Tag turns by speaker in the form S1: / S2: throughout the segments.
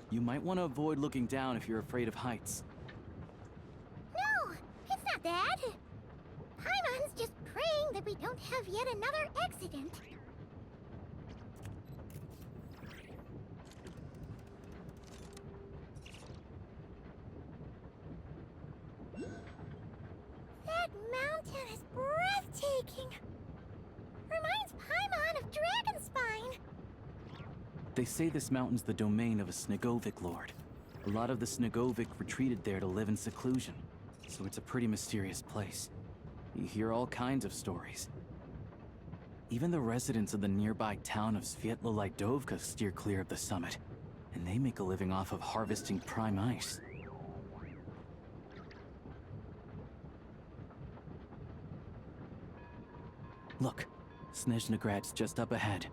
S1: You might want to avoid looking down if you're afraid of heights.
S2: No, it's not that. Paimon's just praying that we don't have yet another accident. That mountain is breathtaking. Reminds Paimon of Dragonspine.
S1: They say this mountain's the domain of a Snegovic lord. A lot of the Snegovic retreated there to live in seclusion, so it's a pretty mysterious place. You hear all kinds of stories. Even the residents of the nearby town of Svietlo-Lidovka steer clear of the summit, and they make a living off of harvesting prime ice. Look, Snezhnagrad's just up ahead.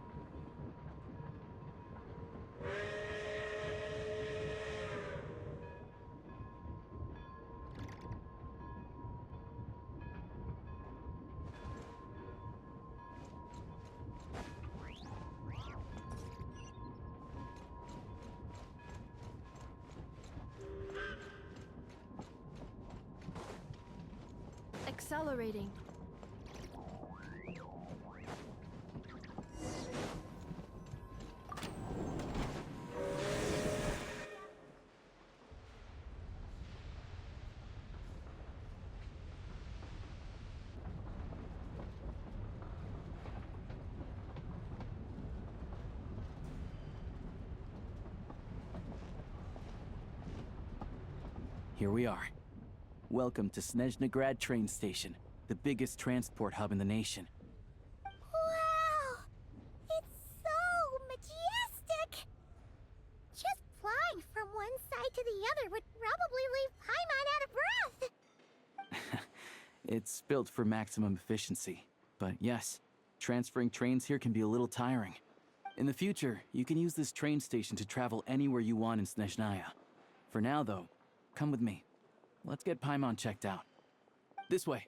S3: Accelerating.
S1: Here we are. Welcome to Snezhnagrad train station, the biggest transport hub in the nation.
S2: Wow! It's so majestic! Just flying from one side to the other would probably leave Paimon out of breath!
S1: It's built for maximum efficiency, but yes, transferring trains here can be a little tiring. In the future, you can use this train station to travel anywhere you want in Snezhnaya. For now, though, come with me. Let's get Paimon checked out. This way.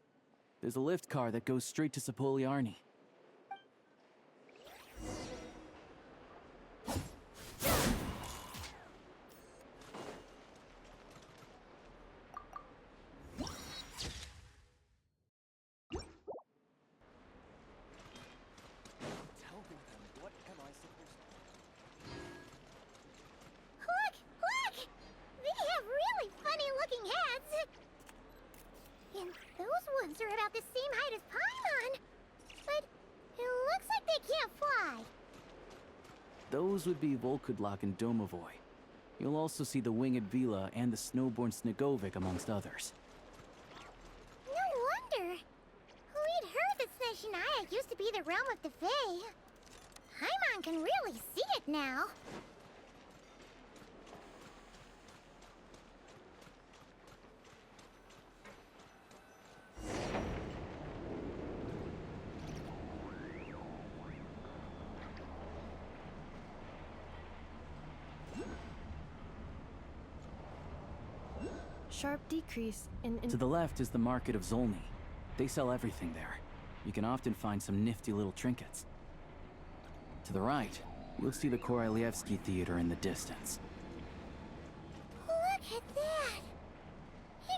S1: There's a lift car that goes straight to Sapoliarny.
S2: Look! They have really funny-looking heads! And those ones are about the same height as Paimon! But it looks like they can't fly!
S1: Those would be Volkudlak and Domovoy. You'll also see the winged Vila and the snowborn Snegovic amongst others.
S2: No wonder! We'd heard that Snezhnaya used to be the realm of the Fae. Paimon can really see it now.
S3: Sharp decrease in...
S1: To the left is the market of Zolny. They sell everything there. You can often find some nifty little trinkets. To the right, you'll see the Korolyevsky Theater in the distance.
S2: Look at that!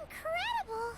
S2: Incredible!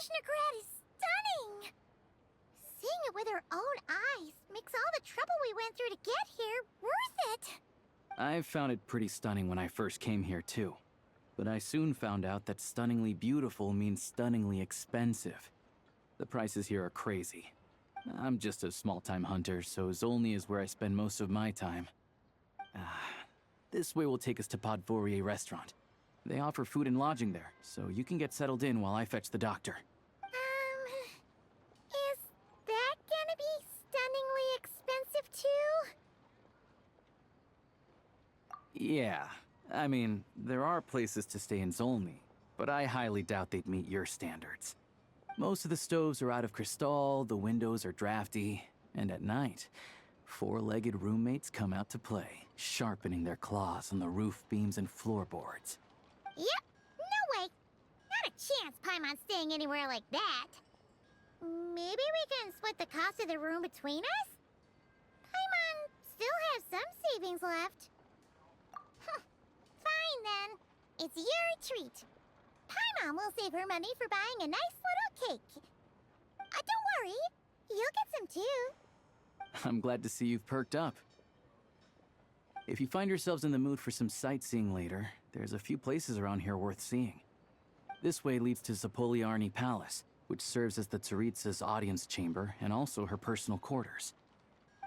S2: Snezhnaya is stunning! Seeing it with their own eyes makes all the trouble we went through to get here worth it.
S1: I found it pretty stunning when I first came here, too. But I soon found out that stunningly beautiful means stunningly expensive. The prices here are crazy. I'm just a small-time hunter, so Zolny is where I spend most of my time. This way will take us to Podvorier restaurant. They offer food and lodging there, so you can get settled in while I fetch the doctor.
S2: Is that gonna be stunningly expensive too?
S1: Yeah, I mean, there are places to stay in Zolny, but I highly doubt they'd meet your standards. Most of the stoves are out of crystal, the windows are drafty, and at night, four-legged roommates come out to play, sharpening their claws on the roof beams and floorboards.
S2: Yep, no way. Not a chance Paimon's staying anywhere like that. Maybe we can split the cost of the room between us? Paimon still has some savings left. Fine then. It's your treat. Paimon will save her money for buying a nice little cake. Don't worry, you'll get some too.
S1: I'm glad to see you've perked up. If you find yourselves in the mood for some sightseeing later, there's a few places around here worth seeing. This way leads to Zapoliarny Palace, which serves as the Tsaritsa's audience chamber and also her personal quarters.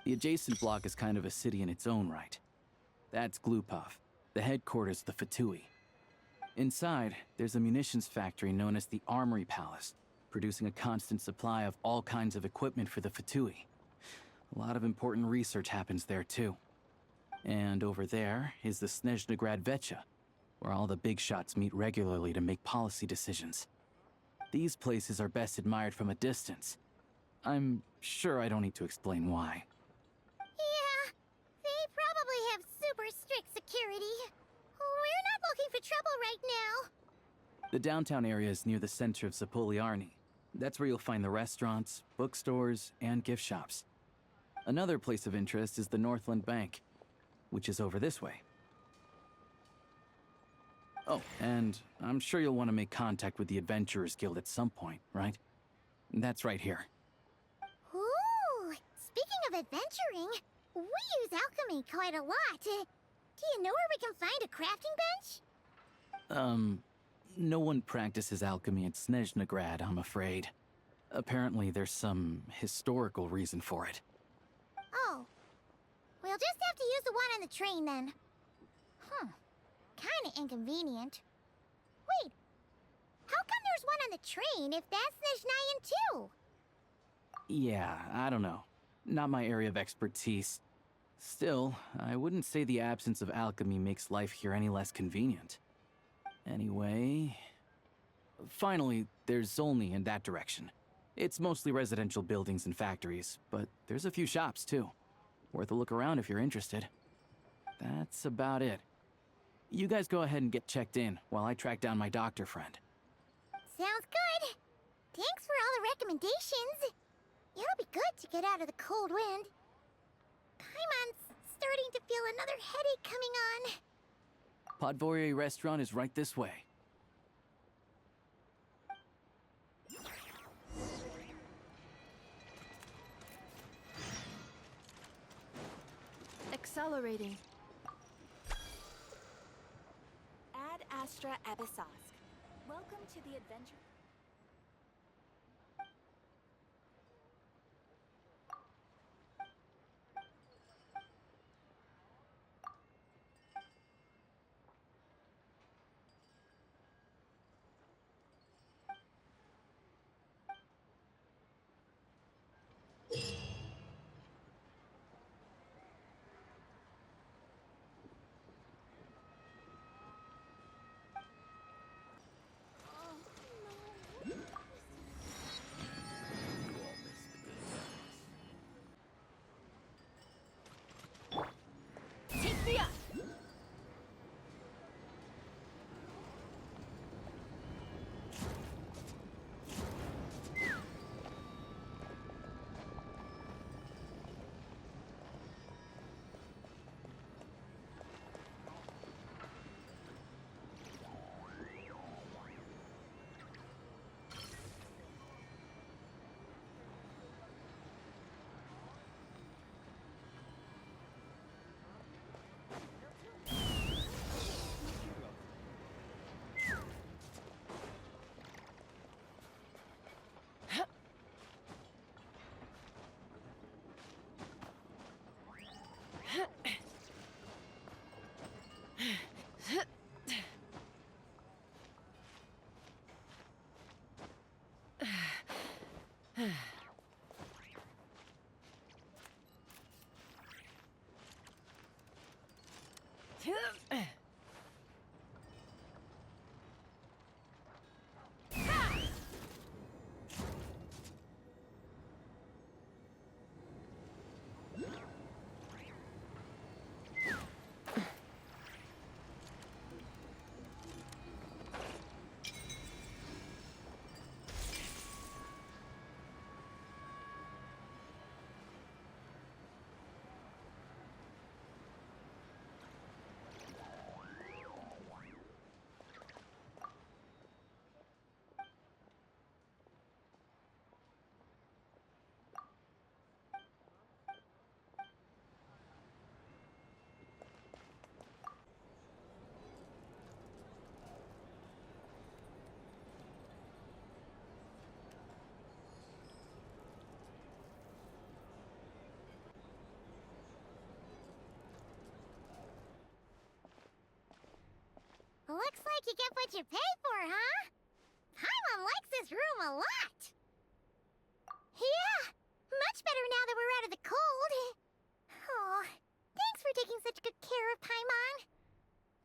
S1: The adjacent block is kind of a city in its own right. That's Glupov, the headquarters of the Fatui. Inside, there's a munitions factory known as the Armory Palace, producing a constant supply of all kinds of equipment for the Fatui. A lot of important research happens there, too. And over there is the Snezhnaya Vecha, where all the big shots meet regularly to make policy decisions. These places are best admired from a distance. I'm sure I don't need to explain why.
S2: Yeah, they probably have super strict security. We're not looking for trouble right now.
S1: The downtown area is near the center of Zapoliarny. That's where you'll find the restaurants, bookstores, and gift shops. Another place of interest is the Northland Bank, which is over this way. Oh, and I'm sure you'll want to make contact with the Adventurers Guild at some point, right? That's right here.
S2: Ooh, speaking of adventuring, we use alchemy quite a lot. Do you know where we can find a crafting bench?
S1: No one practices alchemy at Snezhnaya, I'm afraid. Apparently there's some historical reason for it.
S2: Oh. We'll just have to use the one on the train then. Kinda inconvenient. Wait, how come there's one on the train if that's Snezhnayan too?
S1: Yeah, I don't know. Not my area of expertise. Still, I wouldn't say the absence of alchemy makes life here any less convenient. Anyway... Finally, there's Zolny in that direction. It's mostly residential buildings and factories, but there's a few shops too. Worth a look around if you're interested. That's about it. You guys go ahead and get checked in while I track down my doctor friend.
S2: Sounds good. Thanks for all the recommendations. It'll be good to get out of the cold wind. Paimon's starting to feel another headache coming on.
S1: Podvorier restaurant is right this way.
S3: Accelerating.
S4: Ad Astra Abyssosque. Welcome to the adventure.
S2: Looks like you get what you pay for, huh? Paimon likes this room a lot. Yeah, much better now that we're out of the cold. Oh, thanks for taking such good care of Paimon.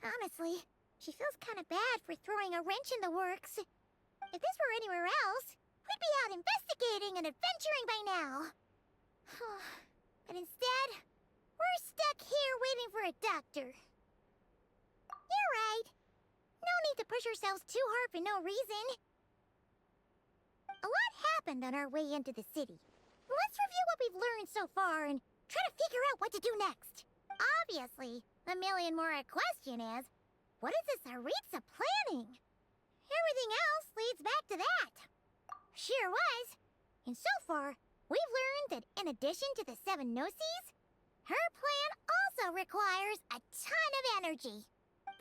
S2: Honestly, she feels kind of bad for throwing a wrench in the works. If this were anywhere else, we'd be out investigating and adventuring by now. But instead, we're stuck here waiting for a doctor. You're right. No need to push ourselves too hard for no reason. A lot happened on our way into the city. Let's review what we've learned so far and try to figure out what to do next. Obviously, the million more question is, what is this Saritsa planning? Everything else leads back to that. Sure was. And so far, we've learned that in addition to the 7 Gnosis, her plan also requires a ton of energy.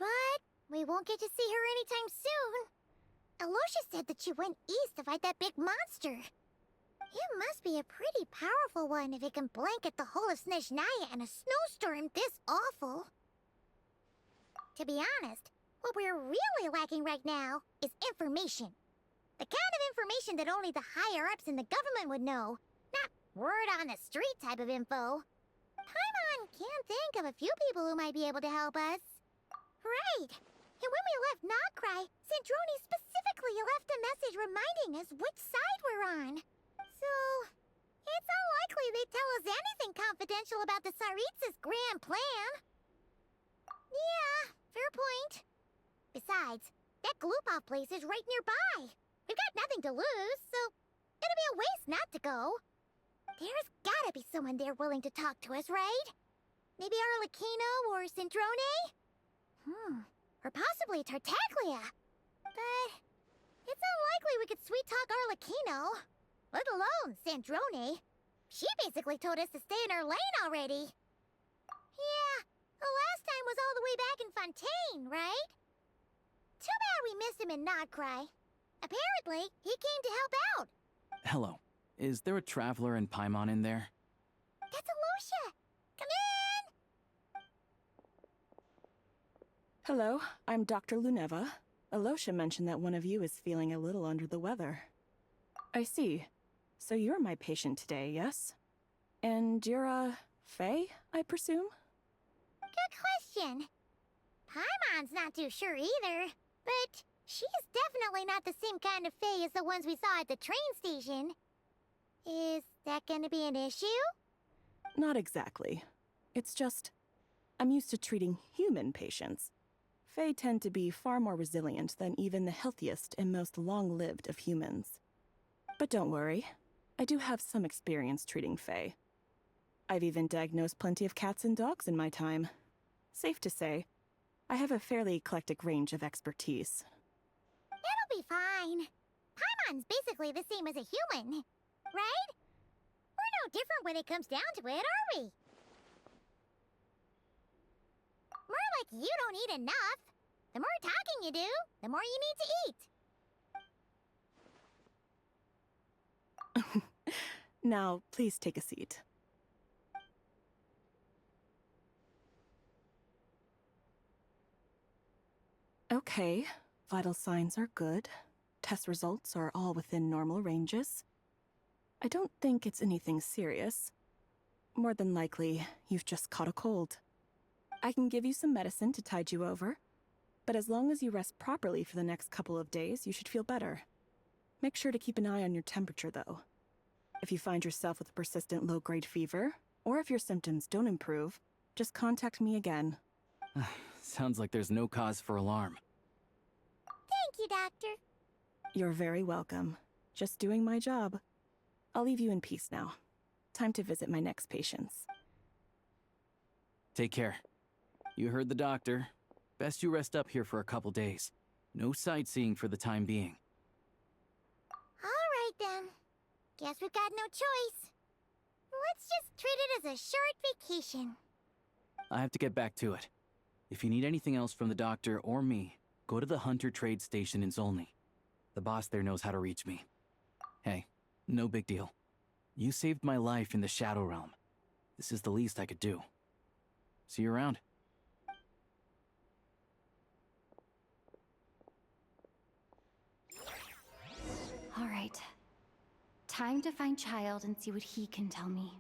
S2: But we won't get to see her anytime soon. Alosha said that she went east to fight that big monster. It must be a pretty powerful one if it can blanket the whole of Snezhnaya in a snowstorm this awful. To be honest, what we're really lacking right now is information. The kind of information that only the higher-ups in the government would know, not word on the street type of info. Paimon can think of a few people who might be able to help us. Right. And when we left Nogcry, Snezhnaya specifically left a message reminding us which side we're on. So, it's unlikely they'd tell us anything confidential about the Saritsa's grand plan. Yeah, fair point. Besides, that Gloopov place is right nearby. We've got nothing to lose, so it'll be a waste not to go. There's gotta be someone there willing to talk to us, right? Maybe Arlecchino or Snezhnaya? Or possibly Tartaglia. But it's unlikely we could sweet-talk Arlecchino, let alone Snezhnaya. She basically told us to stay in her lane already. Yeah, the last time was all the way back in Fontaine, right? Too bad we missed him in Nogcry. Apparently, he came to help out.
S1: Hello. Is there a traveler in Paimon in there?
S2: That's Alosha! Come in!
S5: Hello, I'm Dr. Luneva. Alosha mentioned that one of you is feeling a little under the weather. I see. So you're my patient today, yes? And you're, Faye, I presume?
S2: Good question. Paimon's not too sure either, but she's definitely not the same kind of Fae as the ones we saw at the train station. Is that gonna be an issue?
S5: Not exactly. It's just, I'm used to treating human patients. Fae tend to be far more resilient than even the healthiest and most long-lived of humans. But don't worry, I do have some experience treating Fae. I've even diagnosed plenty of cats and dogs in my time. Safe to say, I have a fairly eclectic range of expertise.
S2: It'll be fine. Paimon's basically the same as a human, right? We're no different when it comes down to it, are we? More like you don't eat enough. The more talking you do, the more you need to eat.
S5: Now, please take a seat. Okay, vital signs are good. Test results are all within normal ranges. I don't think it's anything serious. More than likely, you've just caught a cold. I can give you some medicine to tide you over, but as long as you rest properly for the next couple of days, you should feel better. Make sure to keep an eye on your temperature, though. If you find yourself with a persistent low-grade fever, or if your symptoms don't improve, just contact me again.
S1: Sounds like there's no cause for alarm.
S2: Thank you, Doctor.
S5: You're very welcome. Just doing my job. I'll leave you in peace now. Time to visit my next patients.
S1: Take care. You heard the doctor. Best you rest up here for a couple days. No sightseeing for the time being.
S2: All right, then. Guess we've got no choice. Let's just treat it as a short vacation.
S1: I have to get back to it. If you need anything else from the doctor or me, go to the Hunter Trade Station in Zolny. The boss there knows how to reach me. Hey, no big deal. You saved my life in the Shadow Realm. This is the least I could do. See you around.
S6: All right. Time to find Child and see what he can tell me.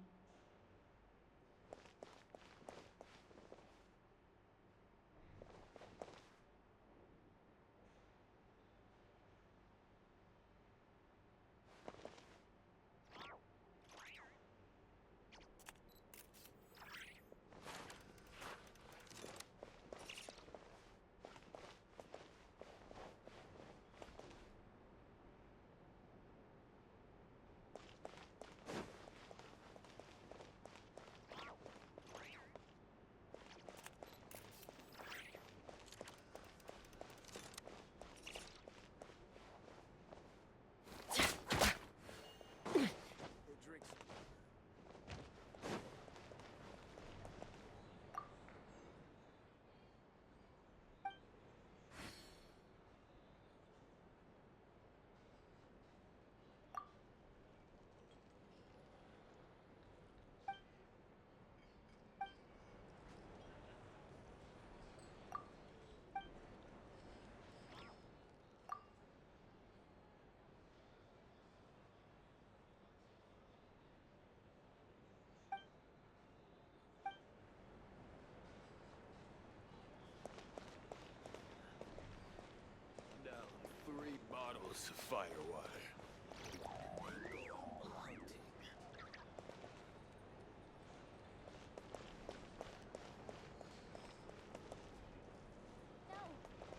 S7: Down 3 bottles of firewater.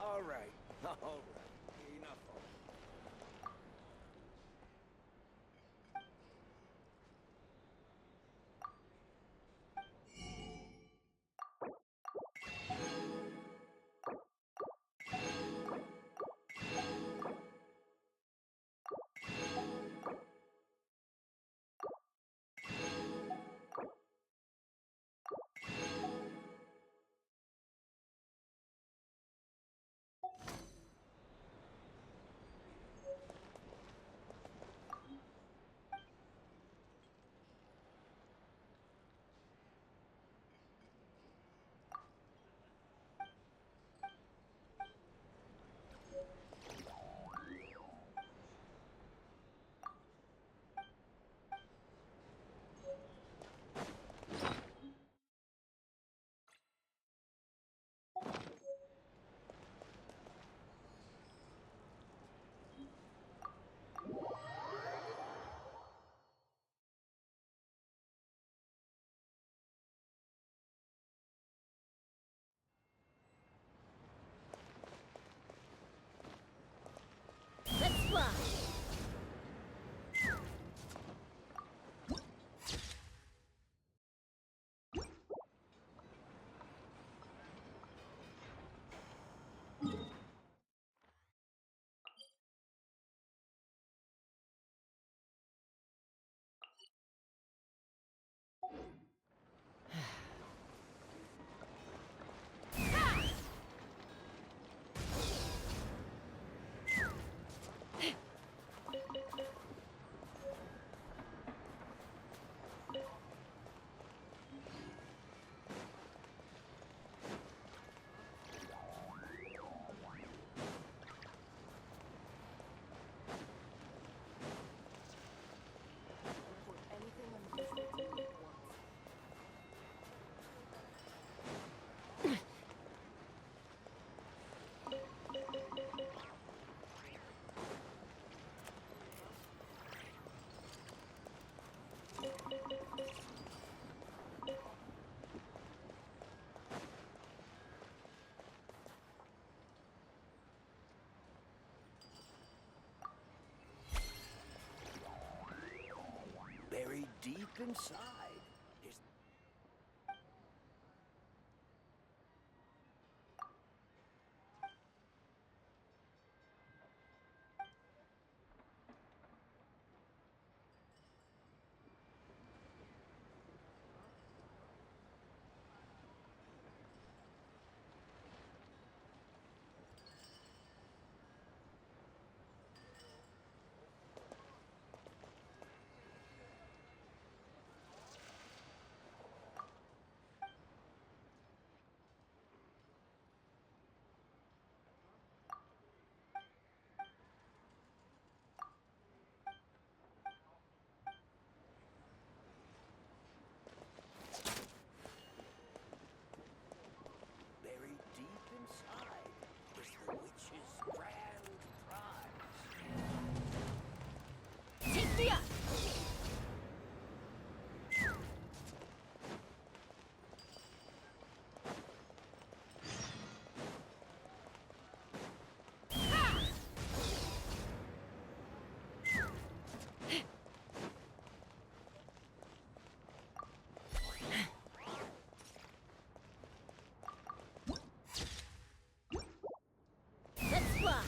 S7: All right. Enough of it. deep inside. Is buried deep inside is the witch's grand prize.
S2: Let's fly.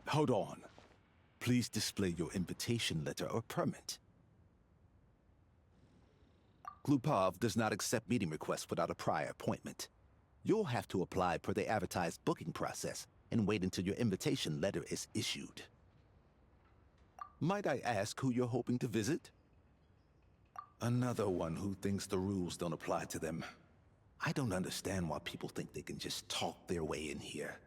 S8: Hold on. Please display your invitation letter or permit. Glupov does not accept meeting requests without a prior appointment. You'll have to apply per the advertised booking process and wait until your invitation letter is issued. Might I ask who you're hoping to visit? Another one who thinks the rules don't apply to them. I don't understand why people think they can just talk their way in here.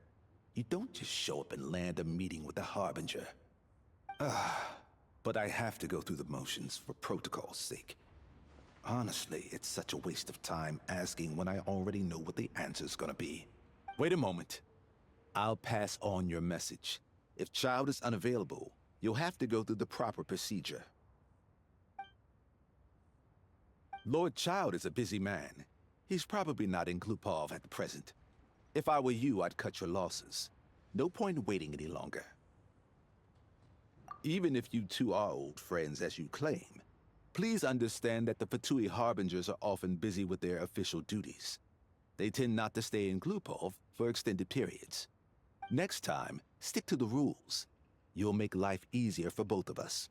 S8: You don't just show up and land a meeting with the Harbinger. But I have to go through the motions for protocol's sake. Honestly, it's such a waste of time asking when I already know what the answer's gonna be. Wait a moment. I'll pass on your message. If Child is unavailable, you'll have to go through the proper procedure. Lord Child is a busy man. He's probably not in Glupov at the present. If I were you, I'd cut your losses. No point in waiting any longer. Even if you two are old friends as you claim, please understand that the Fatui Harbingers are often busy with their official duties. They tend not to stay in Glupov for extended periods. Next time, stick to the rules. You'll make life easier for both of us,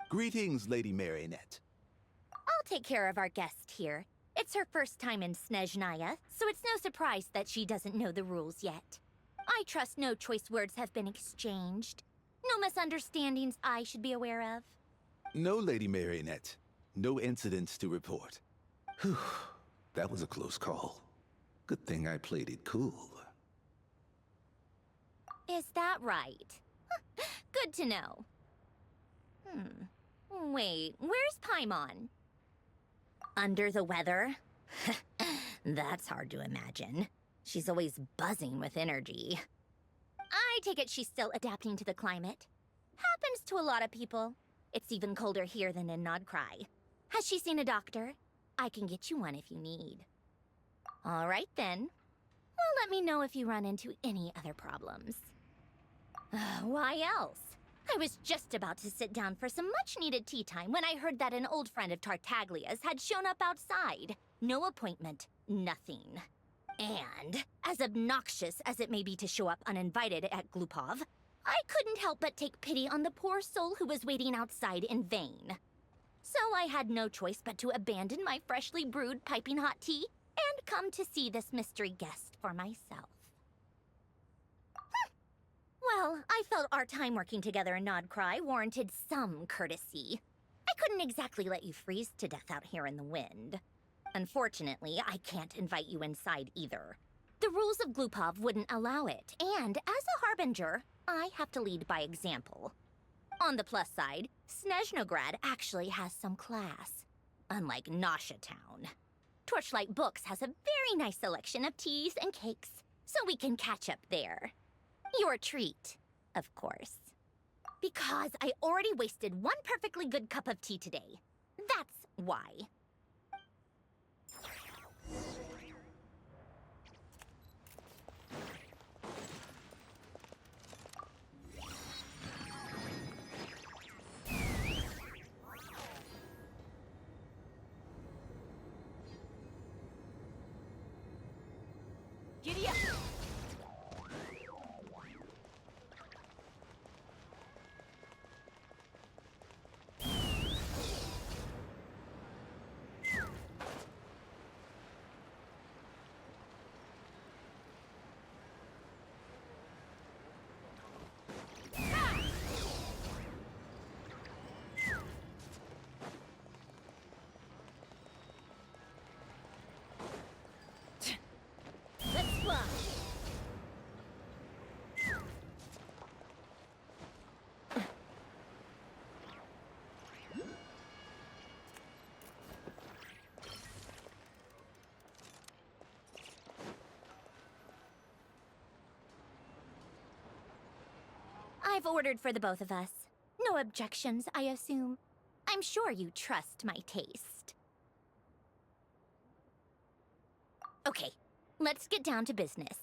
S8: Greetings, Lady Marionette.
S2: I'll take care of our guest here. It's her first time in Snezhnaya, so it's no surprise that she doesn't know the rules yet. I trust no choice words have been exchanged. No misunderstandings I should be aware of.
S8: No, Lady Marionette. No incidents to report. Whew, that was a close call. Good thing I played it cool.
S2: Is that right? Good to know. Wait, where's Paimon? Under the weather? That's hard to imagine. She's always buzzing with energy. I take it she's still adapting to the climate. Happens to a lot of people. It's even colder here than in Nodcry. Has she seen a doctor? I can get you one if you need. All right then. Well, let me know if you run into any other problems. Why else? I was just about to sit down for some much-needed tea time when I heard that an old friend of Tartaglia's had shown up outside. No appointment, nothing. And, as obnoxious as it may be to show up uninvited at Glupov, I couldn't help but take pity on the poor soul who was waiting outside in vain. So I had no choice but to abandon my freshly brewed piping hot tea and come to see this mystery guest for myself. Well, I felt our time working together in Nodcry warranted some courtesy. I couldn't exactly let you freeze to death out here in the wind. Unfortunately, I can't invite you inside either. The rules of Glupov wouldn't allow it, and as a Harbinger, I have to lead by example. On the plus side, Snezhnograd actually has some class, unlike Nasha Town. Torchlight Books has a very nice selection of teas and cakes, so we can catch up there. Your treat, of course. Because I already wasted one perfectly good cup of tea today. That's why.
S4: Giddy up!
S2: Let's fly. I've ordered for the both of us. No objections, I assume. I'm sure you trust my taste. Okay, let's get down to business.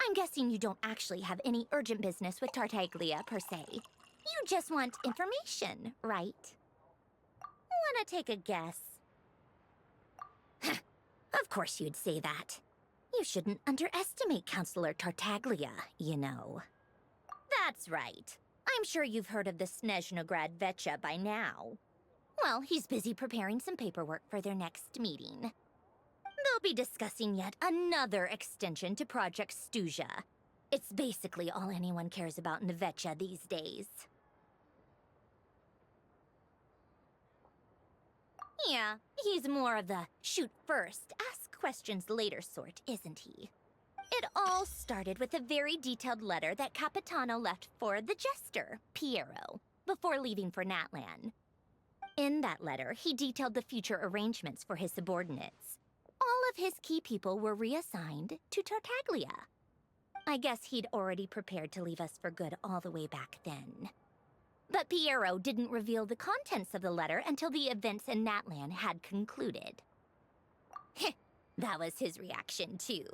S2: I'm guessing you don't actually have any urgent business with Tartaglia, per se. You just want information, right? Wanna take a guess? Of course you'd say that. You shouldn't underestimate Counselor Tartaglia, you know. That's right. I'm sure you've heard of the Snezhnaya Vetcha by now. Well, he's busy preparing some paperwork for their next meeting. They'll be discussing yet another extension to Project Snezhnaya. It's basically all anyone cares about in the Vetcha these days. Yeah, he's more of the shoot first, ask questions later sort, isn't he? It all started with a very detailed letter that Capitano left for the jester, Piero, before leaving for Natlan. In that letter, he detailed the future arrangements for his subordinates. All of his key people were reassigned to Tartaglia. I guess he'd already prepared to leave us for good all the way back then. But Piero didn't reveal the contents of the letter until the events in Natlan had concluded. That was his reaction, too.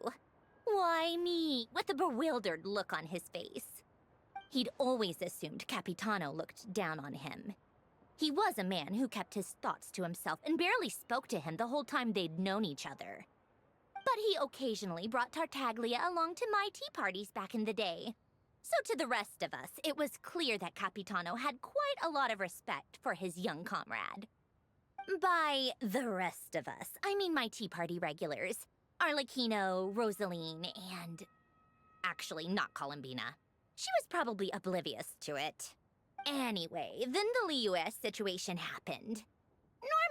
S2: Why me? With a bewildered look on his face. He'd always assumed Capitano looked down on him. He was a man who kept his thoughts to himself and barely spoke to him the whole time they'd known each other. But he occasionally brought Tartaglia along to my tea parties back in the day. So to the rest of us, it was clear that Capitano had quite a lot of respect for his young comrade. By the rest of us, I mean my tea party regulars. Arlecchino, Rosaline, and... actually, not Columbina. She was probably oblivious to it. Anyway, then the Liu's situation happened.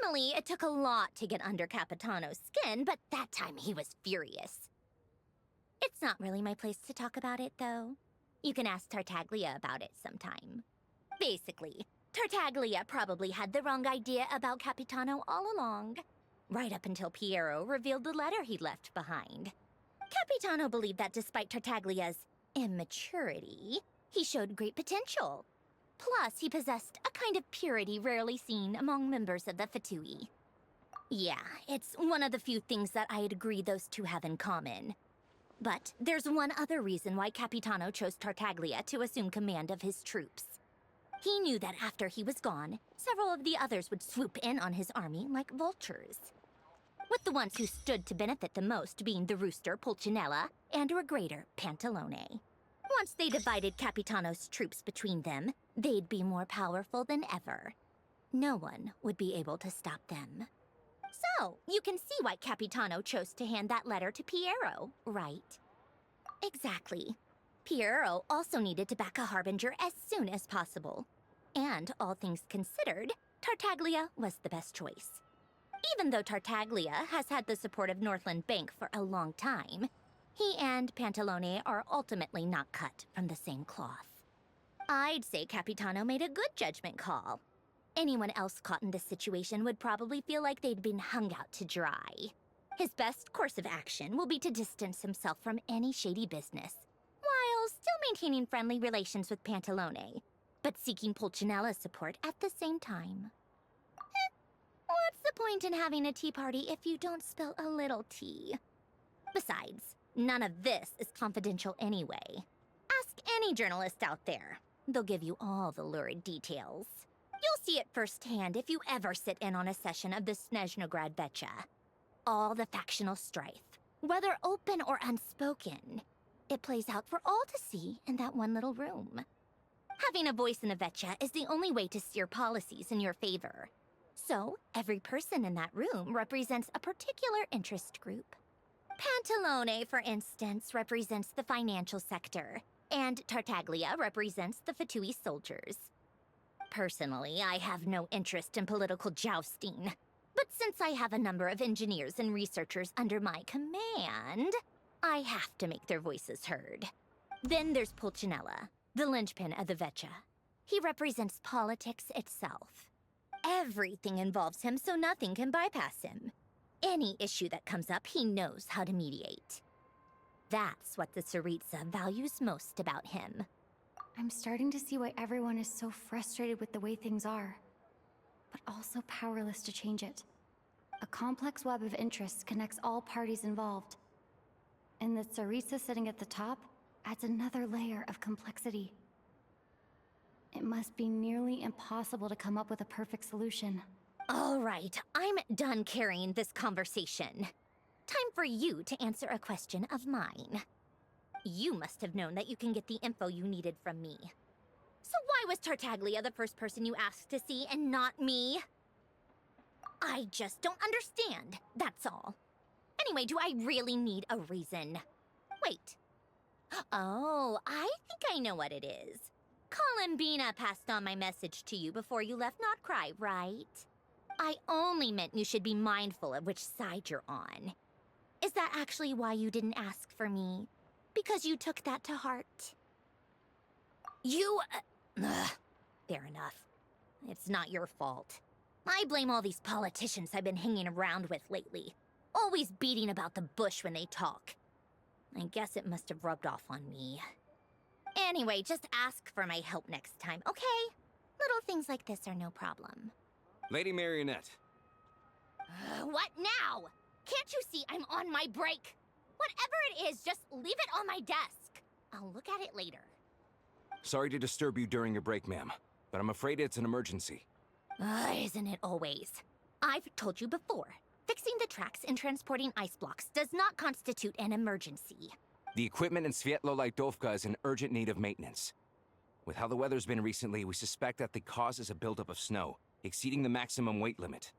S2: Normally, it took a lot to get under Capitano's skin, but that time he was furious. It's not really my place to talk about it, though. You can ask Tartaglia about it sometime. Basically, Tartaglia probably had the wrong idea about Capitano all along. Right up until Piero revealed the letter he left behind. Capitano believed that despite Tartaglia's immaturity, he showed great potential. Plus, he possessed a kind of purity rarely seen among members of the Fatui. Yeah, it's one of the few things that I'd agree those two have in common. But there's one other reason why Capitano chose Tartaglia to assume command of his troops. He knew that after he was gone, several of the others would swoop in on his army like vultures. With the ones who stood to benefit the most being the rooster Pulcinella and Regrator Pantalone. Once they divided Capitano's troops between them, they'd be more powerful than ever. No one would be able to stop them. So, you can see why Capitano chose to hand that letter to Piero, right? Exactly. Piero also needed to back a harbinger as soon as possible. And, all things considered, Tartaglia was the best choice. Even though Tartaglia has had the support of Northland Bank for a long time, he and Pantalone are ultimately not cut from the same cloth. I'd say Capitano made a good judgment call. Anyone else caught in this situation would probably feel like they'd been hung out to dry. His best course of action will be to distance himself from any shady business, while still maintaining friendly relations with Pantalone, but seeking Pulcinella's support at the same time. What's the point in having a tea party if you don't spill a little tea? Besides, none of this is confidential anyway. Ask any journalist out there. They'll give you all the lurid details. You'll see it firsthand if you ever sit in on a session of the Snezhnaya Vetcha. All the factional strife, Whether open or unspoken, it plays out for all to see in that one little room. Having a voice in the Vetcha is the only way to steer policies in your favor. So, every person in that room represents a particular interest group. Pantalone, for instance, represents the financial sector, and Tartaglia represents the Fatui soldiers. Personally, I have no interest in political jousting. But since I have a number of engineers and researchers under my command, I have to make their voices heard. Then there's Pulcinella, the linchpin of the Vetcha. He represents politics itself. Everything involves him, so nothing can bypass him. Any issue that comes up, he knows how to mediate. That's what the Tsaritsa values most about him.
S6: I'm starting to see why everyone is so frustrated with the way things are, but also powerless to change it. A complex web of interests connects all parties involved. And the Tsaritsa sitting at the top adds another layer of complexity. It must be nearly impossible to come up with a perfect solution.
S2: All right, I'm done carrying this conversation. Time for you to answer a question of mine. You must have known that you can get the info you needed from me. So why was Tartaglia the first person you asked to see and not me? I just don't understand, that's all. Anyway, do I really need a reason? Wait. Oh, I think I know what it is. Columbina passed on my message to you before you left Notcry, right? I only meant you should be mindful of which side you're on. Is that actually why you didn't ask for me? Because you took that to heart? Fair enough. It's not your fault. I blame all these politicians I've been hanging around with lately. Always beating about the bush when they talk. I guess it must have rubbed off on me. Anyway, just ask for my help next time, okay? Little things like this are no problem.
S9: Lady Marionette.
S2: What now? Can't you see I'm on my break? Whatever it is, just leave it on my desk. I'll look at it later.
S9: Sorry to disturb you during your break, ma'am, but I'm afraid it's an emergency.
S2: Isn't it always? I've told you before, fixing the tracks and transporting ice blocks does not constitute an emergency.
S9: The equipment in Svietlolaitovka is in urgent need of maintenance. With how the weather's been recently, we suspect that the cause is a buildup of snow, exceeding the maximum weight limit.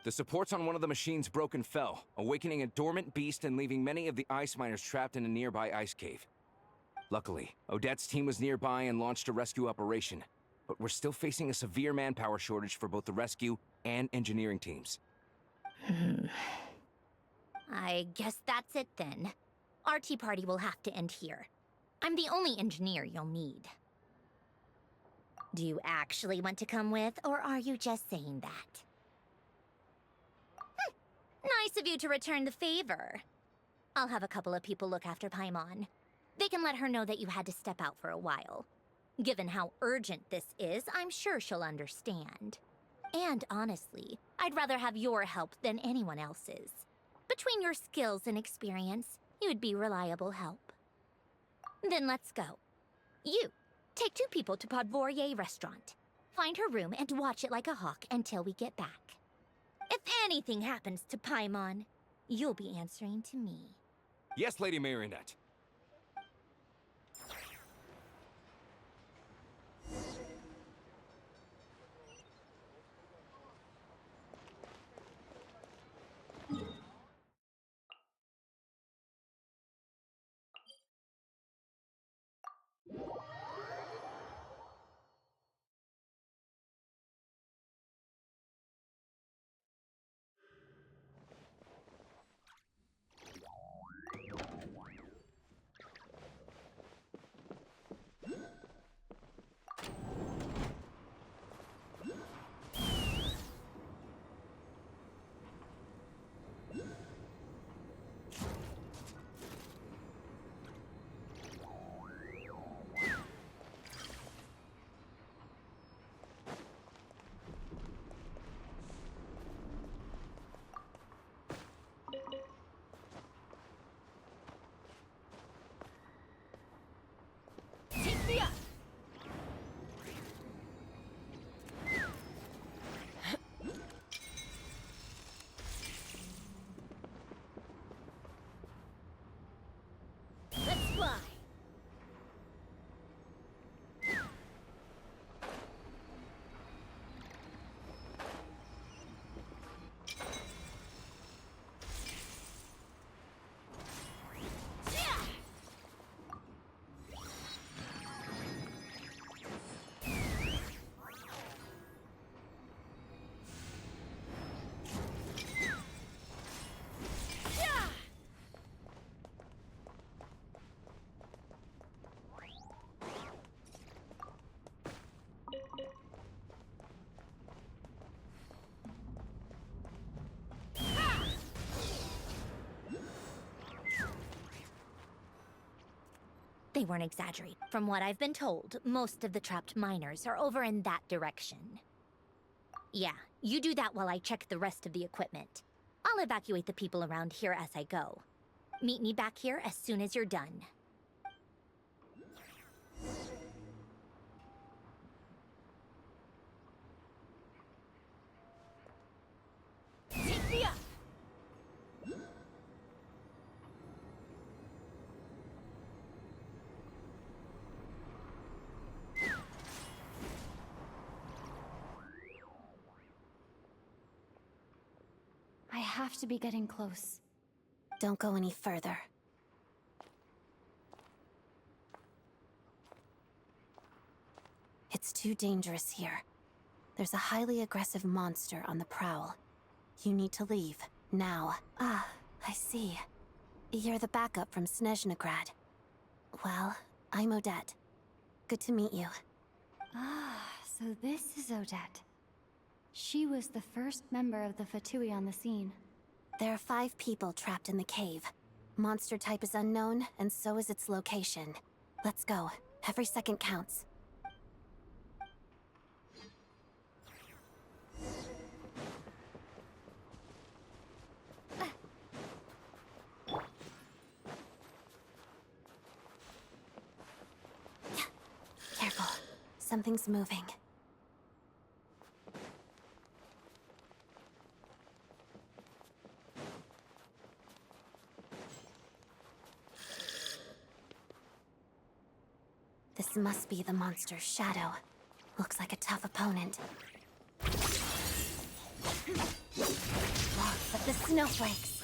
S9: The supports on one of the machines broke and fell, awakening a dormant beast and leaving many of the ice miners trapped in a nearby ice cave. Luckily, Odette's team was nearby and launched a rescue operation, but we're still facing a severe manpower shortage for both the rescue and engineering teams.
S2: I guess that's it then. Our tea party will have to end here. I'm the only engineer you'll need. Do you actually want to come with, or are you just saying that? Nice of you to return the favor. I'll have a couple of people look after Paimon. They can let her know that you had to step out for a while. Given how urgent this is, I'm sure she'll understand. And honestly, I'd rather have your help than anyone else's. Between your skills and experience, you'd be reliable help. Then let's go. You, take 2 people to Podvorye restaurant. Find her room and watch it like a hawk until we get back. If anything happens to Paimon, you'll be answering to me.
S9: Yes, Lady Marionette.
S2: fly.
S10: They weren't exaggerating. From what I've been told, most of the trapped miners are over in that direction. Yeah, you do that while I check the rest of the equipment. I'll evacuate the people around here as I go. Meet me back here as soon as you're done.
S2: Take me up.
S6: I have to be getting close.
S10: Don't go any further. It's too dangerous here. There's a highly aggressive monster on the prowl. You need to leave, now. Ah, I see. You're the backup from Snezhnaya. Well, I'm Odette. Good to meet you.
S6: Ah, so this is Odette. She was the first member of the Fatui on the scene.
S10: There are 5 people trapped in the cave. Monster type is unknown, and so is its location. Let's go. Every second counts. Careful. Something's moving. This must be the monster's shadow. Looks like a tough opponent. Lots of the snowflakes.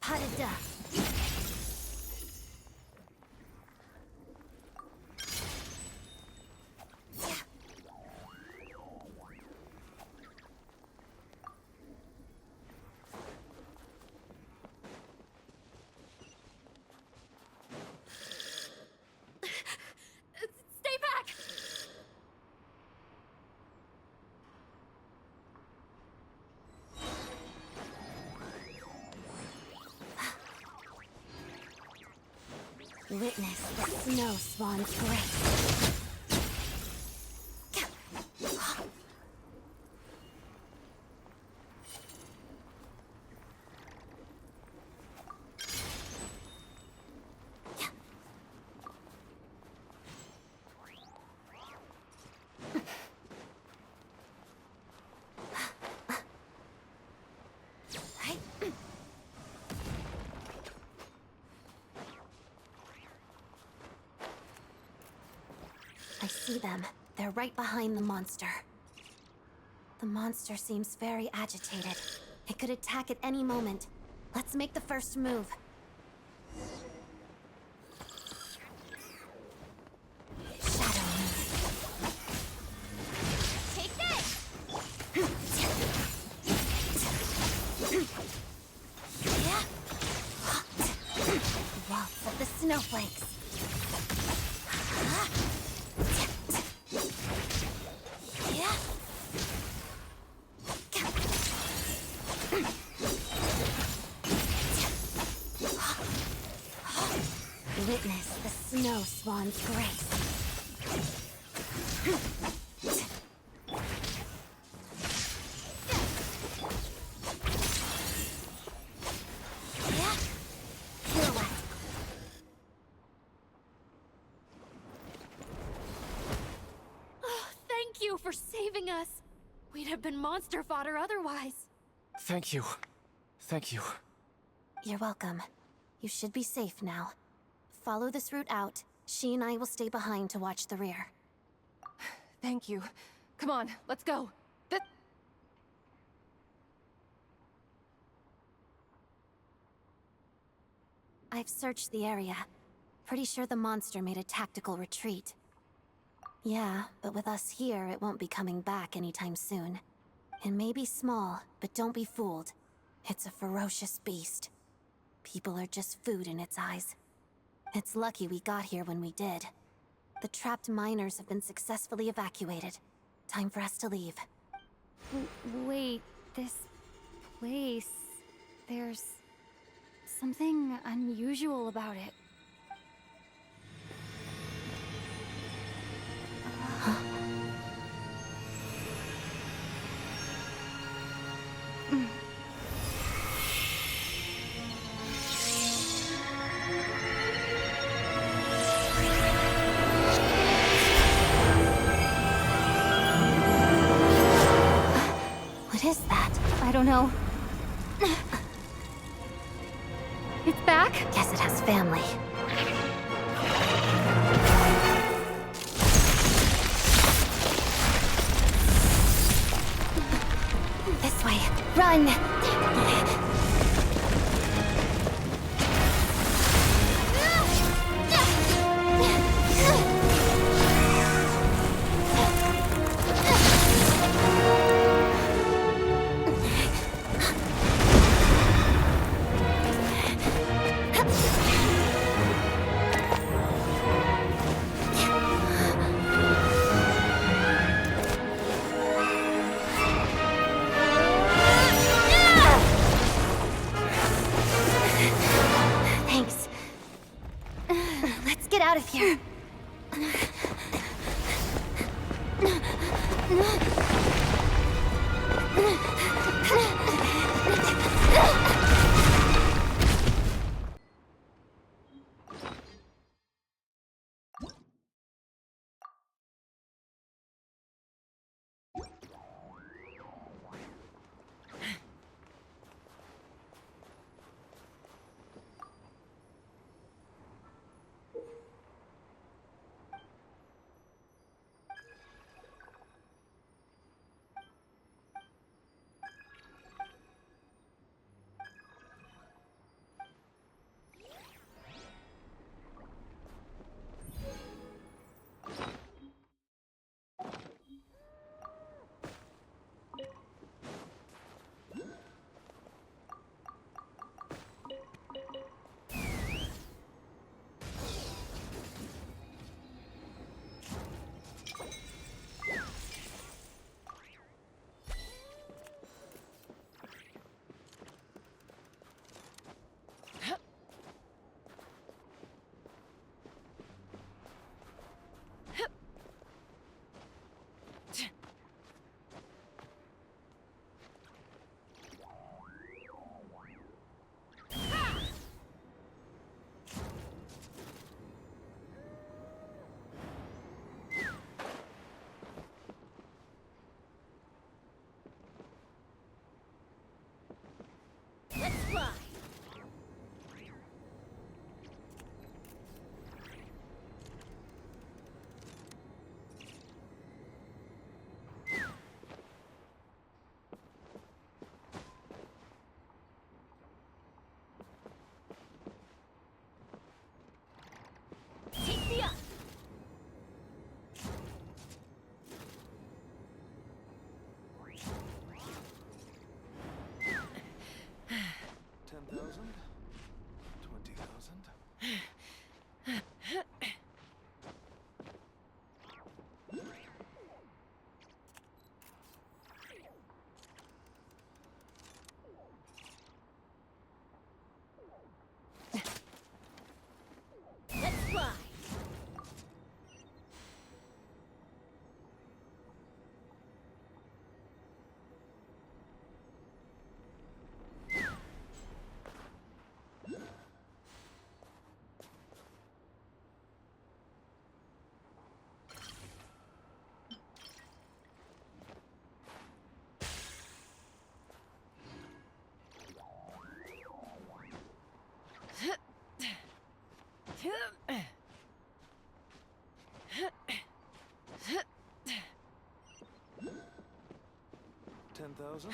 S10: Potted duck.
S3: Stay back!
S10: Witness the snow swan's grace. I see them. They're right behind the monster. The monster seems very agitated. It could attack at any moment. Let's make the first move. Shadow move.
S2: Take this!
S10: Waltz of the snowflakes. Witness the snow swan's grace. Pirouette.
S3: Oh, thank you for saving us. We'd have been monster fodder otherwise.
S1: Thank you. Thank you.
S10: You're welcome.
S11: You should be safe now. Follow this route out. She and I will stay behind to watch the rear.
S3: Thank you. Come on, let's go.
S11: I've searched the area. Pretty sure the monster made a tactical retreat. Yeah, but with us here, it won't be coming back anytime soon. It may be small, but don't be fooled. It's a ferocious beast. People are just food in its eyes. It's lucky we got here when we did. The trapped miners have been successfully evacuated. Time for us to leave.
S6: Wait, this place... There's something unusual about it.
S11: What is that?
S6: I don't know. It's back?
S11: Guess it has family. This way. Run! Thanks. Let's get out of here.
S10: Let's fly. Take me up.
S12: 10,000.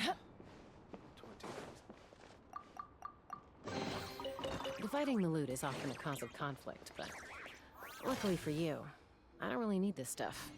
S12: 20,000.
S13: Dividing the loot is often a cause of conflict, but luckily for you, I don't really need this stuff.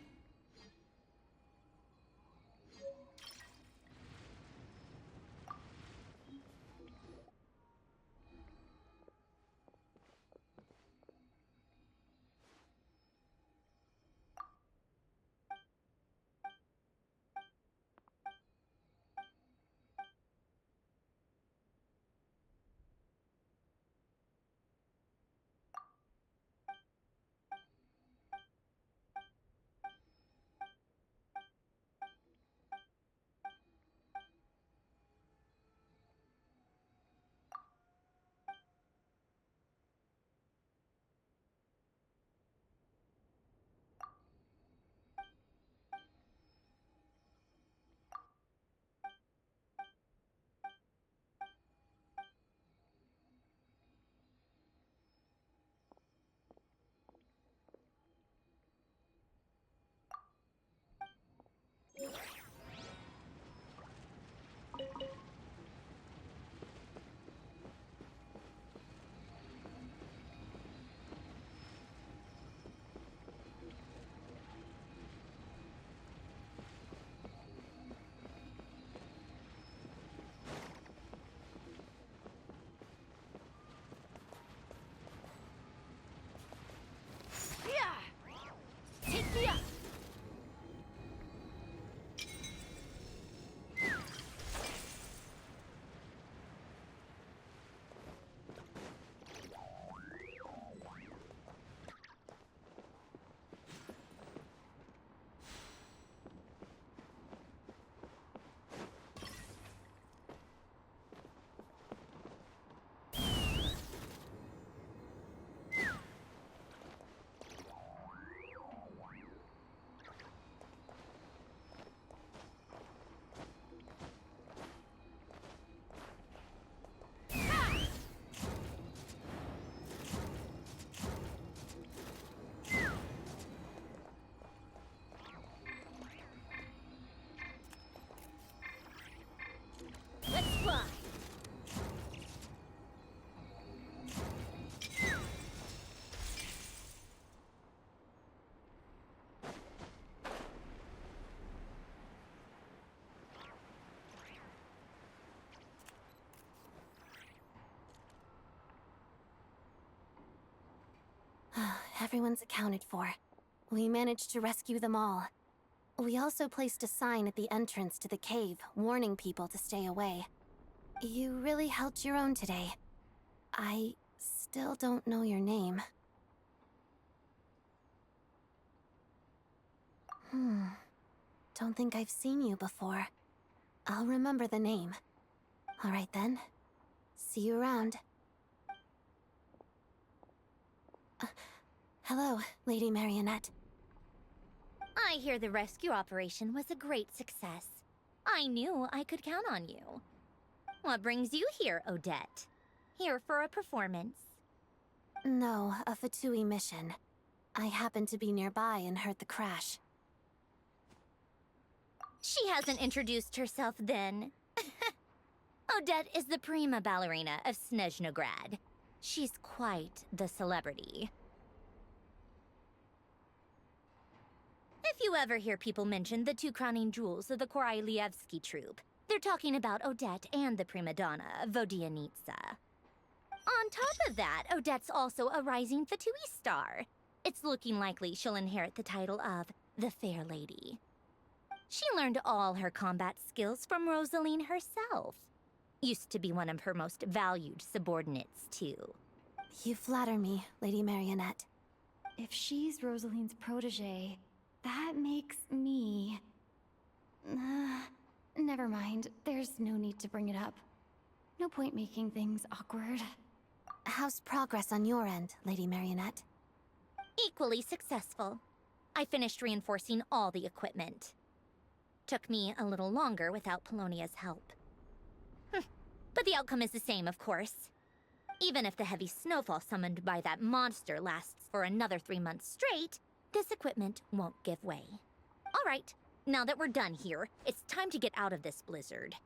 S10: Let's fly!
S11: Everyone's accounted for. We managed to rescue them all. We also placed a sign at the entrance to the cave, warning people to stay away. You really held your own today. I still don't know your name. Don't think I've seen you before. I'll remember the name. All right then. See you around. Hello, Lady Marionette.
S10: I hear the rescue operation was a great success. I knew I could count on you. What brings you here, Odette? Here for a performance?
S11: No, a Fatui mission. I happened to be nearby and heard the crash.
S10: She hasn't introduced herself then. Odette is the prima ballerina of Snezhnaya. She's quite the celebrity. If you ever hear people mention the two crowning jewels of the Korailievsky troupe, they're talking about Odette and the prima donna, Vodianitsa. On top of that, Odette's also a rising Fatui star. It's looking likely she'll inherit the title of the Fair Lady. She learned all her combat skills from Rosaline herself. Used to be one of her most valued subordinates, too.
S11: You flatter me, Lady Marionette.
S6: If she's Rosaline's protege, that makes me... never mind. There's no need to bring it up. No point making things awkward.
S11: How's progress on your end, Lady Marionette?
S10: Equally successful. I finished reinforcing all the equipment. Took me a little longer without Polonia's help. But the outcome is the same, of course. Even if the heavy snowfall summoned by that monster lasts for another 3 months straight, this equipment won't give way. All right, Now that we're done here, it's time to get out of this blizzard.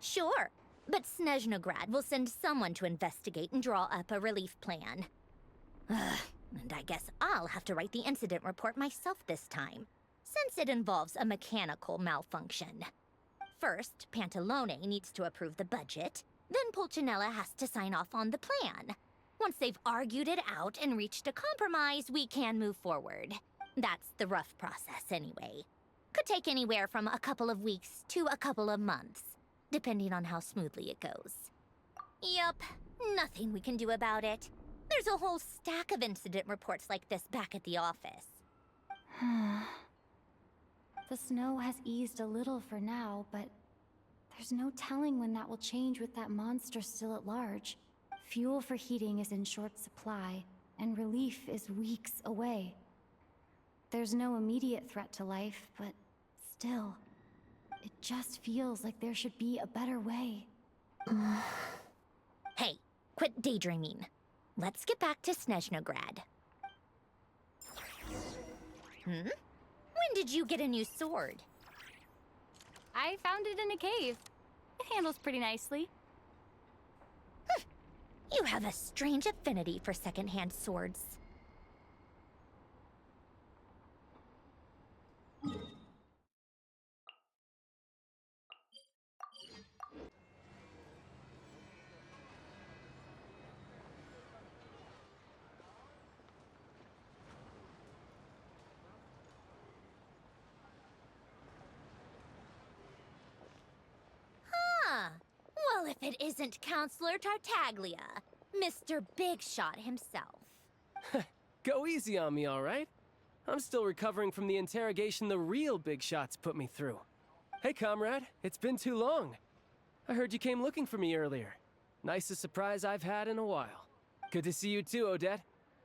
S10: Sure, but Snezhnograd will send someone to investigate and draw up a relief plan. And I guess I'll have to write the incident report myself this time, since it involves a mechanical malfunction. First, Pantalone needs to approve the budget, then Pulcinella has to sign off on the plan. Once they've argued it out and reached a compromise, we can move forward. That's the rough process anyway. Could take anywhere from a couple of weeks to a couple of months, depending on how smoothly it goes. Yup, nothing we can do about it. There's a whole stack of incident reports like this back at the office.
S6: The snow has eased a little for now, but there's no telling when that will change with that monster still at large. Fuel for heating is in short supply, and relief is weeks away. There's no immediate threat to life, but still, it just feels like there should be a better way.
S10: Hey, quit daydreaming. Let's get back to Snezhnograd. When did you get a new sword?
S6: I found it in a cave. It handles pretty nicely.
S10: You have a strange affinity for secondhand swords. Well, if it isn't Counselor Tartaglia, Mr. Big Shot himself.
S12: Go easy on me, all right? I'm still recovering from the interrogation the real Big Shots put me through. Hey, comrade, it's been too long. I heard you came looking for me earlier. Nicest surprise I've had in a while. Good to see you too, Odette.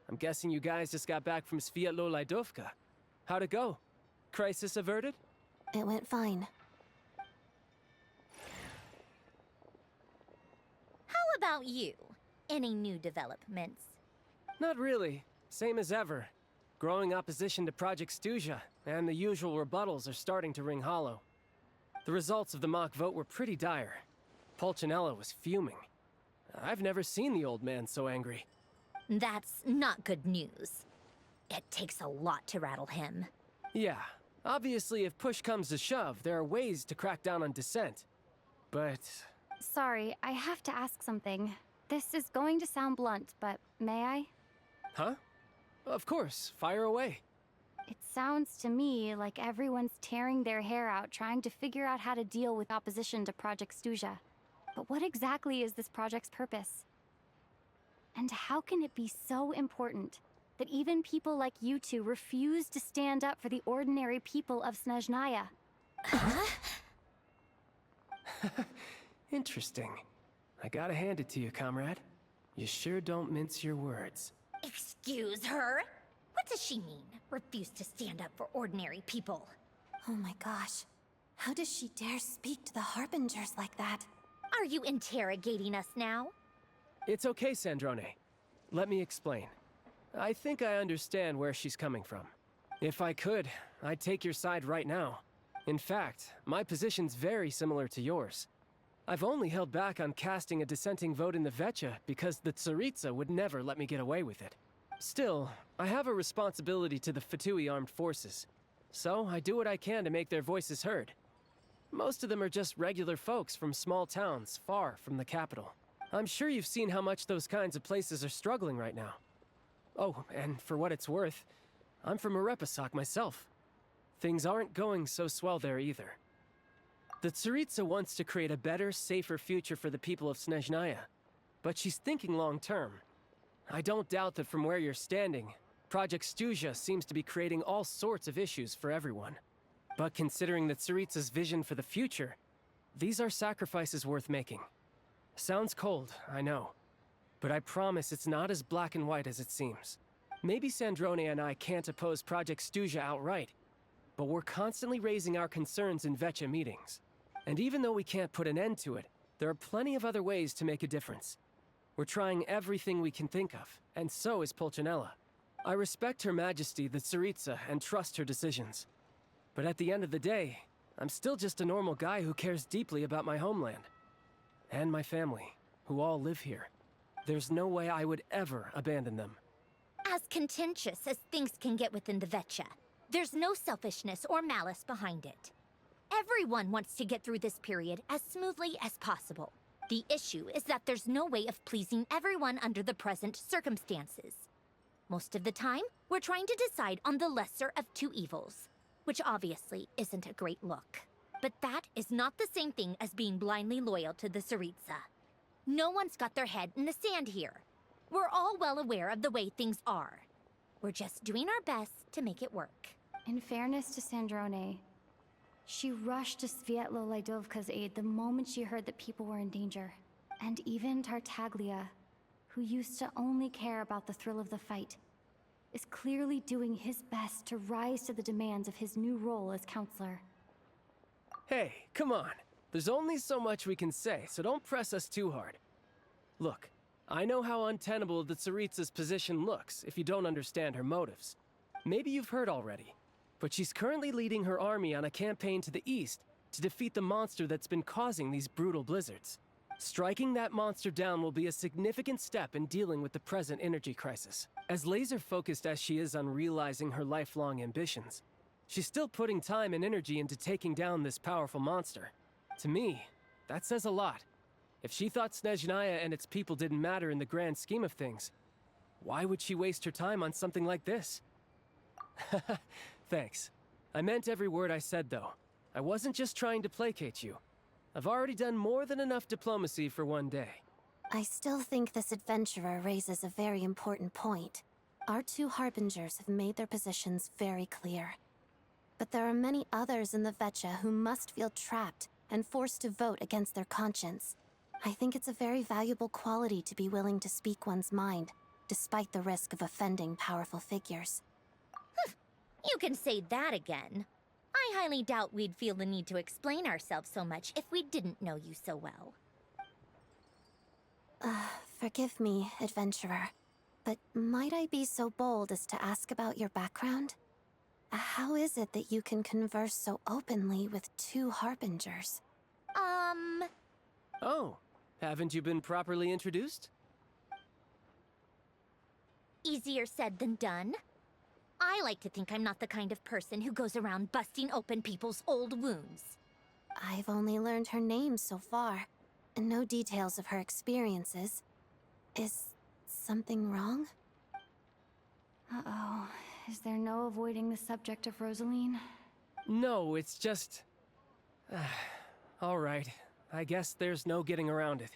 S12: I'm guessing you guys just got back from Sviatlo-Laidovka. How'd it go? Crisis averted?
S11: It went fine.
S10: How about you? Any new developments?
S12: Not really. Same as ever. Growing opposition to Project Stuzha, and the usual rebuttals are starting to ring hollow. The results of the mock vote were pretty dire. Pulcinella was fuming. I've never seen the old man so angry.
S10: That's not good news. It takes a lot to rattle him.
S12: Yeah, obviously if push comes to shove, there are ways to crack down on dissent. But...
S6: Sorry, I have to ask something. This is going to sound blunt, but may I?
S12: Huh? Of course, fire away.
S6: It sounds to me like everyone's tearing their hair out trying to figure out how to deal with opposition to Project Stuzha. But what exactly is this project's purpose? And how can it be so important that even people like you two refuse to stand up for the ordinary people of Snezhnaya?
S12: Interesting. I gotta hand it to you, comrade. You sure don't mince your words.
S10: Excuse her? What does she mean? Refuse to stand up for ordinary people?
S11: Oh my gosh. How does she dare speak to the Harbingers like that?
S10: Are you interrogating us now?
S12: It's okay, Sandrone. Let me explain. I think I understand where she's coming from. If I could, I'd take your side right now. In fact, my position's very similar to yours. I've only held back on casting a dissenting vote in the Vecha because the Tsaritsa would never let me get away with it. Still, I have a responsibility to the Fatui armed forces, so I do what I can to make their voices heard. Most of them are just regular folks from small towns far from the capital. I'm sure you've seen how much those kinds of places are struggling right now. Oh, and for what it's worth, I'm from Arepasak myself. Things aren't going so swell there either. The Tsaritsa wants to create a better, safer future for the people of Snezhnaya, but she's thinking long-term. I don't doubt that from where you're standing, Project Stuzha seems to be creating all sorts of issues for everyone. But considering the Tsaritsa's vision for the future, these are sacrifices worth making. Sounds cold, I know. But I promise it's not as black and white as it seems. Maybe Sandrone and I can't oppose Project Stuzha outright, but we're constantly raising our concerns in Vecha meetings. And even though we can't put an end to it, there are plenty of other ways to make a difference. We're trying everything we can think of, and so is Pulcinella. I respect Her Majesty, the Tsaritsa, and trust her decisions. But at the end of the day, I'm still just a normal guy who cares deeply about my homeland. And my family, who all live here. There's no way I would ever abandon them.
S10: As contentious as things can get within the Vetcha, there's no selfishness or malice behind it. Everyone wants to get through this period as smoothly as possible. The issue is that there's no way of pleasing everyone under the present circumstances. Most of the time, we're trying to decide on the lesser of two evils, which obviously isn't a great look. But that is not the same thing as being blindly loyal to the Tsaritsa. No one's got their head in the sand here. We're all well aware of the way things are. We're just doing our best to make it work.
S6: In fairness to Snezhnaya, she rushed to Svietlo Laidovka's aid the moment she heard that people were in danger. And even Tartaglia, who used to only care about the thrill of the fight, is clearly doing his best to rise to the demands of his new role as counselor.
S12: Hey, come on. There's only so much we can say, so don't press us too hard. Look, I know how untenable the Tsaritsa's position looks if you don't understand her motives. Maybe you've heard already, but she's currently leading her army on a campaign to the east to defeat the monster that's been causing these brutal blizzards. Striking that monster down will be a significant step in dealing with the present energy crisis. As laser-focused as she is on realizing her lifelong ambitions, she's still putting time and energy into taking down this powerful monster. To me, that says a lot. If she thought Snezhnaya and its people didn't matter in the grand scheme of things, why would she waste her time on something like this? Thanks. I meant every word I said, though. I wasn't just trying to placate you. I've already done more than enough diplomacy for one day.
S11: I still think this adventurer raises a very important point. Our two harbingers have made their positions very clear. But there are many others in the Vetcha who must feel trapped and forced to vote against their conscience. I think it's a very valuable quality to be willing to speak one's mind, despite the risk of offending powerful figures.
S10: You can say that again. I highly doubt we'd feel the need to explain ourselves so much if we didn't know you so well.
S11: Forgive me, adventurer, but might I be so bold as to ask about your background? How is it that you can converse so openly with two harbingers?
S12: Oh, haven't you been properly introduced?
S10: Easier said than done. I like to think I'm not the kind of person who goes around busting open people's old wounds.
S11: I've only learned her name so far, and no details of her experiences. Is something wrong?
S6: Uh-oh. Is there no avoiding the subject of Rosaline?
S12: No, it's just... All right. I guess there's no getting around it.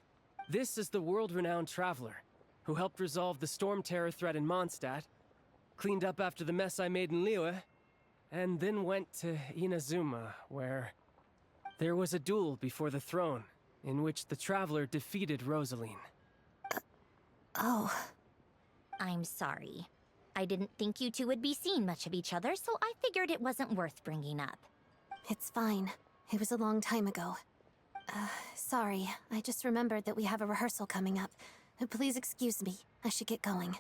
S12: This is the world-renowned traveler, who helped resolve the storm terror threat in Mondstadt, cleaned up after the mess I made in Liyue, and then went to Inazuma, where there was a duel before the throne, in which the traveler defeated Rosaline.
S11: Oh.
S10: I'm sorry. I didn't think you two would be seeing much of each other, so I figured it wasn't worth bringing up.
S11: It's fine. It was a long time ago. Sorry. I just remembered that we have a rehearsal coming up. Please excuse me. I should get going.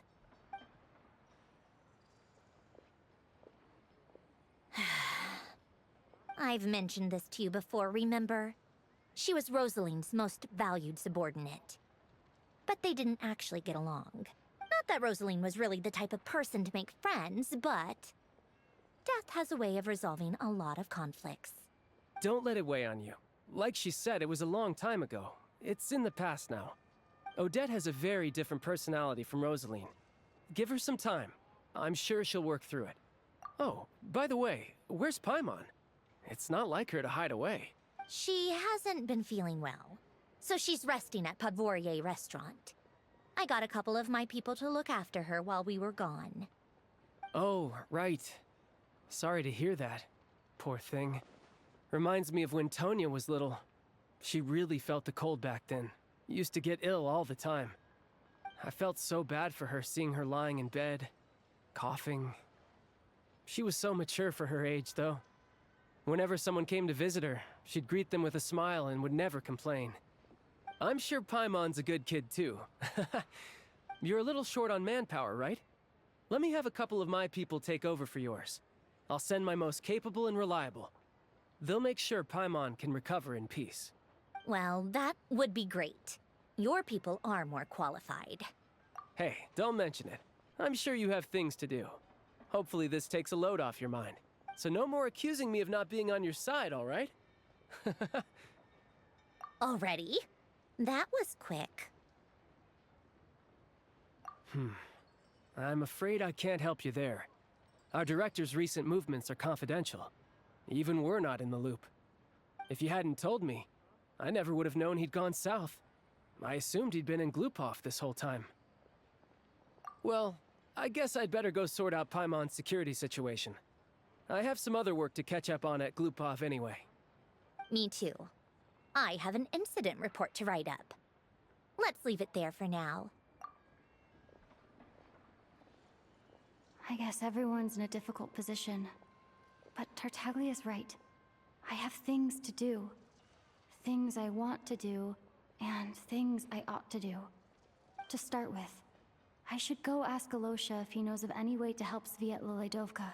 S10: I've mentioned this to you before, remember? She was Rosaline's most valued subordinate. But they didn't actually get along. Not that Rosaline was really the type of person to make friends, but death has a way of resolving a lot of conflicts.
S12: Don't let it weigh on you. Like she said, it was a long time ago. It's in the past now. Odette has a very different personality from Rosaline. Give her some time. I'm sure she'll work through it. Oh, by the way, where's Paimon? It's not like her to hide away.
S10: She hasn't been feeling well, so she's resting at Podvorier restaurant. I got a couple of my people to look after her while we were gone.
S12: Oh, right. Sorry to hear that. Poor thing. Reminds me of when Tonya was little. She really felt the cold back then. Used to get ill all the time. I felt so bad for her seeing her lying in bed, coughing. She was so mature for her age, though. Whenever someone came to visit her, she'd greet them with a smile and would never complain. I'm sure Paimon's a good kid, too. You're a little short on manpower, right? Let me have a couple of my people take over for yours. I'll send my most capable and reliable. They'll make sure Paimon can recover in peace.
S10: Well, that would be great. Your people are more qualified.
S12: Hey, don't mention it. I'm sure you have things to do. Hopefully this takes a load off your mind. So no more accusing me of not being on your side, all right?
S10: Already? That was quick.
S12: I'm afraid I can't help you there. Our director's recent movements are confidential. Even we're not in the loop. If you hadn't told me, I never would have known he'd gone south. I assumed he'd been in Glupov this whole time. Well, I guess I'd better go sort out Paimon's security situation. I have some other work to catch up on at Glupov anyway.
S10: Me too. I have an incident report to write up. Let's leave it there for now.
S6: I guess everyone's in a difficult position. But Tartaglia's right. I have things to do. Things I want to do, and things I ought to do. To start with, I should go ask Alosha if he knows of any way to help Svietlo Ledovka.